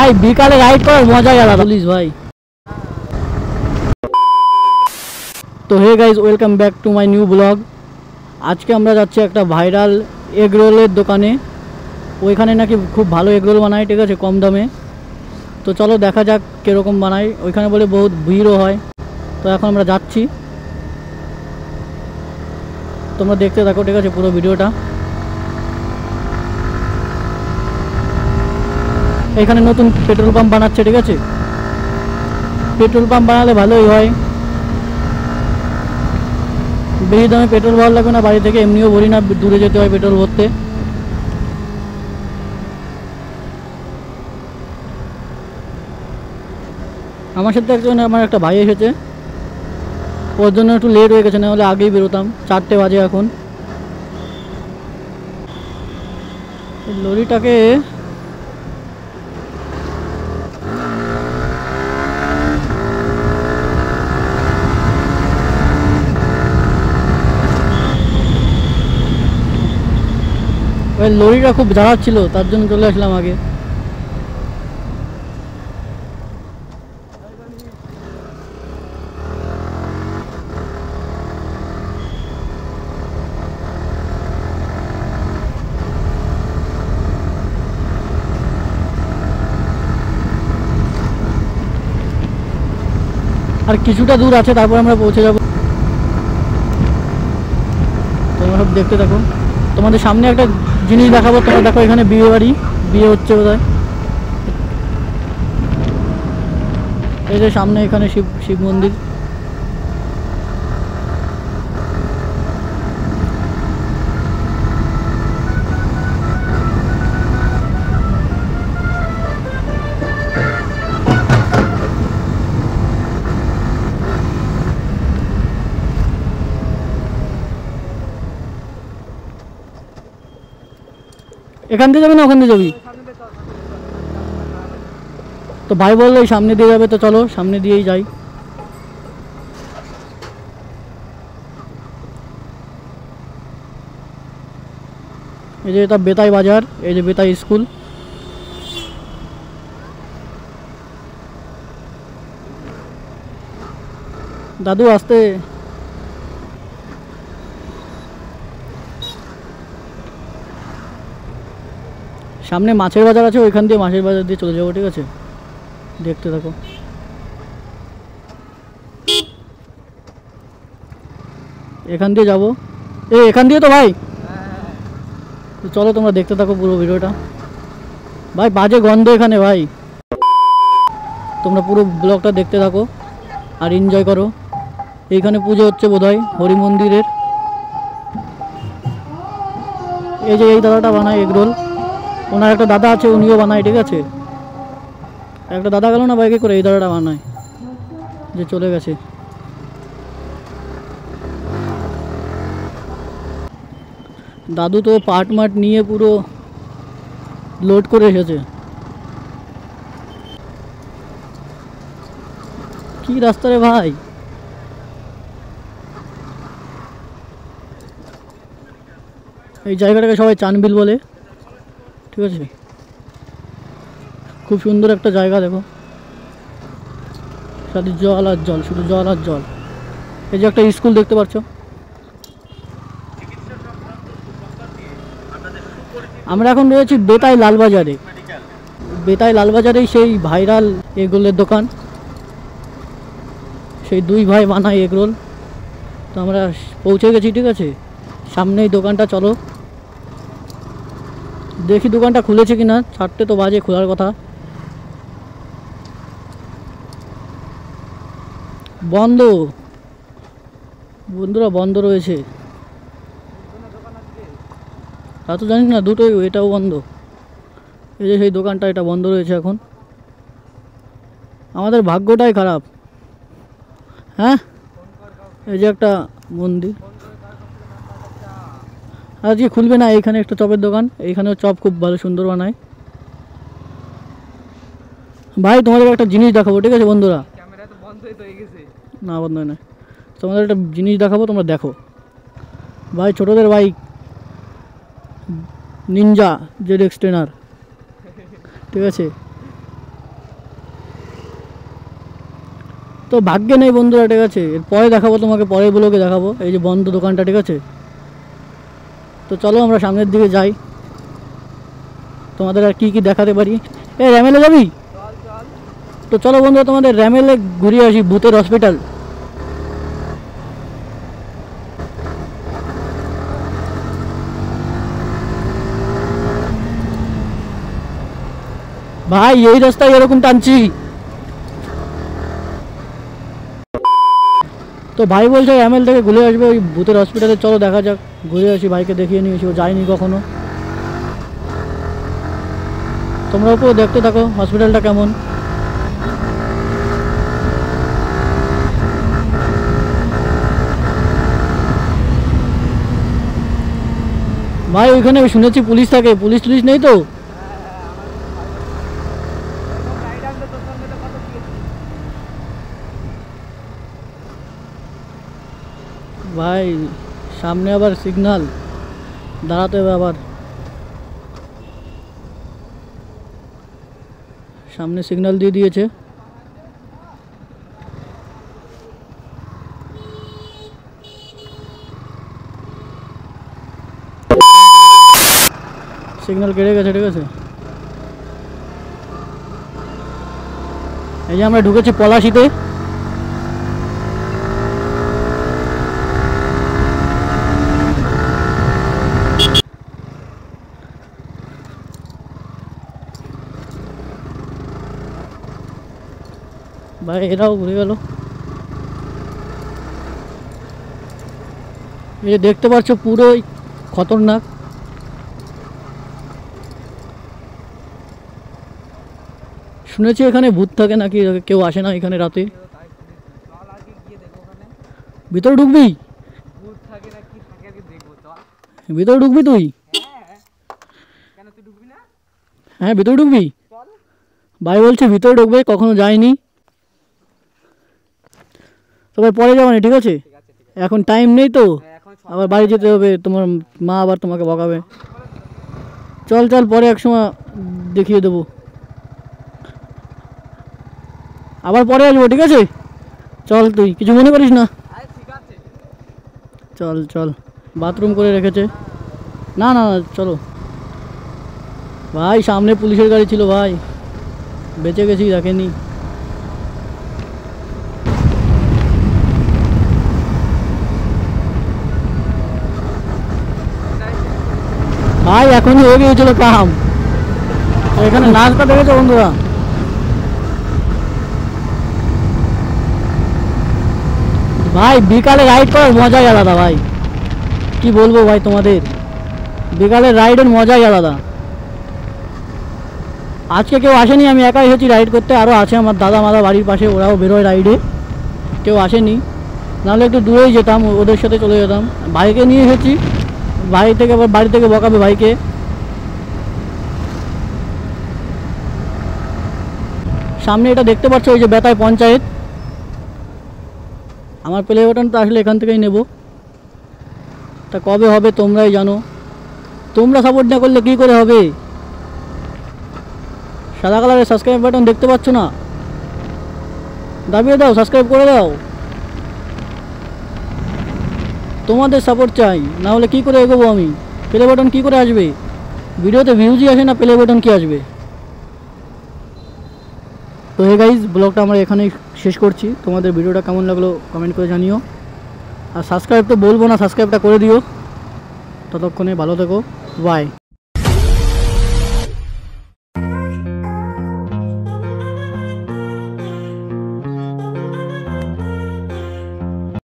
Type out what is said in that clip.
ভাই বিকালে রাইড করার মজাই আলাদা প্লিজ ভাই। তো hey guys, welcome back to my new blog. আজকে আমরা যাচ্ছি একটা ভাইরাল এগ রোলের দোকানে। ওইখানে নাকি খুব ভালো এগ রোল বানায়, ঠিক আছে, কম দামে। তো চলো দেখা যাক কীরকম বানায়। ওইখানে বলে বহুত ভিড়ও হয়। তো এখন আমরা যাচ্ছি, তোমরা দেখতে থাকো, ঠিক আছে, পুরো ভিডিওটা। এখানে নতুন পেট্রোল পাম্প বানাচ্ছে, ঠিক আছে। পেট্রোল পাম্প বানালে ভালোই হয়, বেশি দামে পেট্রোল ভরা লাগবে না, বাড়ি থেকে এমনিও ভরি না, দূরে যেতে হয় পেট্রোল ভরতে। আমার সাথে একজন আমার একটা ভাই এসেছে, ওর জন্য একটু লেট হয়ে গেছে, না হলে আগেই বেরোতাম। 4টে বাজে এখন। লরিটাকে ওই লরিটা খুব জ্বালাচ্ছিল, তার জন্য চলে আসলাম আগে। আর কিছুটা দূর আছে, তারপর আমরা পৌঁছে যাব। তোমরা সব দেখতে থাকো। তোমাদের সামনে একটা জিনিস দেখাবো, তোমরা দেখো, এখানে বিয়ে বাড়ি, বিয়ে হচ্ছে বোধহয়। এই যে সামনে এখানে শিব মন্দির। এখান দিয়ে যাবি না ওখান দিয়ে যাবি? তো ভাই বললো এই সামনে দিয়ে যাবে, তো চলো সামনে দিয়েই যাই। এই যে এটা বেতাই বাজার, এই যে বেতাই স্কুল। দাদু আসতে। সামনে মাছের বাজার আছে, ওইখান দিয়ে মাছের বাজার দিয়ে চলে যাবো, ঠিক আছে, দেখতে থাকো। এখান দিয়ে যাবো, এখান দিয়ে তো ভাই। তো চলো তোমরা দেখতে থাকো পুরো ভিডিওটা। ভাই বাজে গন্ধ এখানে ভাই, তোমরা পুরো ব্লগটা দেখতে থাকো আর এনজয় করো। এইখানে পুজো হচ্ছে বোধহয় হরি মন্দিরের। এই যে এই দাদাটা বানায় এগরোল, ওনার একটা দাদা আছে, উনিও বানায়, ঠিক আছে। একটা দাদা গেল না বাইকে করে, এই দাদাটা বানায়, যে চলে গেছে। দাদু তো পাট মাট নিয়ে পুরো লোড করে এসেছে। কি রাস্তা রে ভাই! এই জায়গাটাকে সবাই চানবিল বলে, ঠিক আছে। খুব সুন্দর একটা জায়গা, দেখো, সাথে জল আর জল, শুধু জল আর জল। এই যে একটা স্কুল দেখতে পাচ্ছ। আমরা এখন রয়েছি বেতাই লালবাজারে। বেতাই লালবাজারেই সেই ভাইরাল এগরোলের দোকান, সেই দুই ভাই বানায় এগরোল। তো আমরা পৌঁছে গেছি, ঠিক আছে, সামনেই দোকানটা। চলো দেখি দোকানটা খুলেছে কি না। 4টে তো বাজে, খোলার কথা। বন্ধ বন্ধুরা, বন্ধ রয়েছে। তা তো জানিস না, দুটোই, এটাও বন্ধ। এই যে সেই দোকানটা, এটা বন্ধ রয়েছে এখন। আমাদের ভাগ্যটাই খারাপ। হ্যাঁ, এই যে একটা মন্দির, আজকে খুলবে না। এইখানে একটা চপের দোকান, এইখানেও চপ খুব ভালো সুন্দর বানায়। ভাই তোমাদের একটা জিনিস দেখাবো, ঠিক আছে বন্ধুরা। না বন্ধ হয় না। তোমাদের একটা জিনিস দেখাবো, তোমরা দেখো। ভাই ছোটদের বাইক নিনজা জেড এক্স টেনার, ঠিক আছে। তো ভাগ্যে নেই বন্ধুরা, ঠিক আছে, এর পরে দেখাবো তোমাকে, পরের ব্লগে দেখাবো। এই যে বন্ধ দোকানটা, ঠিক আছে। তো চলো আমরা সামনের দিকে যাই, তোমাদের আর কি কি দেখাতে পারি। এ র্যামেলে যাবি? তো চলো বন্ধুরা তোমাদের র্যামেলে ঘুরিয়ে আসি, ভূতের হসপিটাল। ভাই এই রাস্তায় এরকম টানছি। তো ভাই বলছে র্যামেল থেকে ঘুরে আসবে ওই ভূতের হসপিটালে, চলো দেখা যাক, ঘুরে আসি, ভাইকে দেখিয়ে নিয়ে এসি, ও যায়নি কখনো। তোমরা উপরে দেখতে থাকো হসপিটালটা কেমন। ভাই ওইখানে শুনেছি পুলিশ থাকে, পুলিশ টুলিশ নেই তো? ভাই সামনে আবার সিগন্যাল, দাঁড়াতে হবে আবার, সামনে সিগন্যাল দিয়ে দিয়েছে। সিগন্যাল কেটে গেছে, ঠিক আছে। এই যে আমরা ঢুকেছি পলাশিতে। ভাই এরাও ঘুরে গেল। এই যে দেখতে পাচ্ছ পুরোই খতরনাক। শুনেছি এখানে ভূত থাকে নাকি, কেউ আসে না এখানে রাতে। ভিতরে ঢুকবি? ভিতরে ঢুকবি তুই? হ্যাঁ ভিতরে ঢুকবি। ভাই বলছে ভিতরে ঢুকবে, কখনো যায়নি। তবে পরে যাবো না, ঠিক আছে, এখন টাইম নেই তো, আবার বাড়ি যেতে হবে, তোমার মা আবার তোমাকে বকাবে। চল চল, পরে এক সময় দেখিয়ে দেবো, আবার পরে আসবো, ঠিক আছে। চল, তুই কিছু মনে করিস না। চল চল, বাথরুম করে রেখেছে। না না না, চলো। ভাই সামনে পুলিশের গাড়ি ছিল, ভাই বেঁচে গেছি, দেখেনি। ভাই এখনই হয়ে গিয়েছিল কাম। এখানে নাচটা দেখেছো বন্ধুরা? ভাই বিকালে রাইড করার মজাই আলাদা ভাই, কি বলবো ভাই তোমাদের, বিকালের রাইডের মজাই আলাদা। আজকে কেউ আসেনি, আমি একাই এসেছি রাইড করতে, আরও আছে আমার দাদা মাদা বাড়ির পাশে, ওরাও বেরোয় রাইডে, কেউ আসেনি। নাহলে একটু দূরেই যেতাম, ওদের সাথে চলে যেতাম। ভাইকে নিয়ে এসেছি, ভাই থেকে আবার বাড়ি থেকে বকাবে ভাইকে। সামনে এটা দেখতে পাচ্ছ, ওই যে বেতায় পঞ্চায়েত। আমার প্লে বাটন তো আসলে এখান থেকেই নেব, তা কবে হবে তোমরাই জানো, তোমরা সাপোর্ট না করলে কী করে হবে। সাদা কালারের সাবস্ক্রাইব বাটন দেখতে পাচ্ছ না? দাবিয়ে দাও, সাবস্ক্রাইব করে দাও, তোমাদের সাপোর্ট চাই, না হলে কী করে এগোবো আমি। প্লে বাটন কী করে আসবে? ভিডিওতে ভিউজই আসে না, প্লে বাটন কী আসবে? তো হে গাইজ, ব্লগটা আমরা এখানেই শেষ করছি। তোমাদের ভিডিওটা কেমন লাগলো কমেন্ট করে জানিও, আর সাবস্ক্রাইব তো বলবো না, সাবস্ক্রাইবটা করে দিও। ততক্ষণে ভালো থেকো, বাই।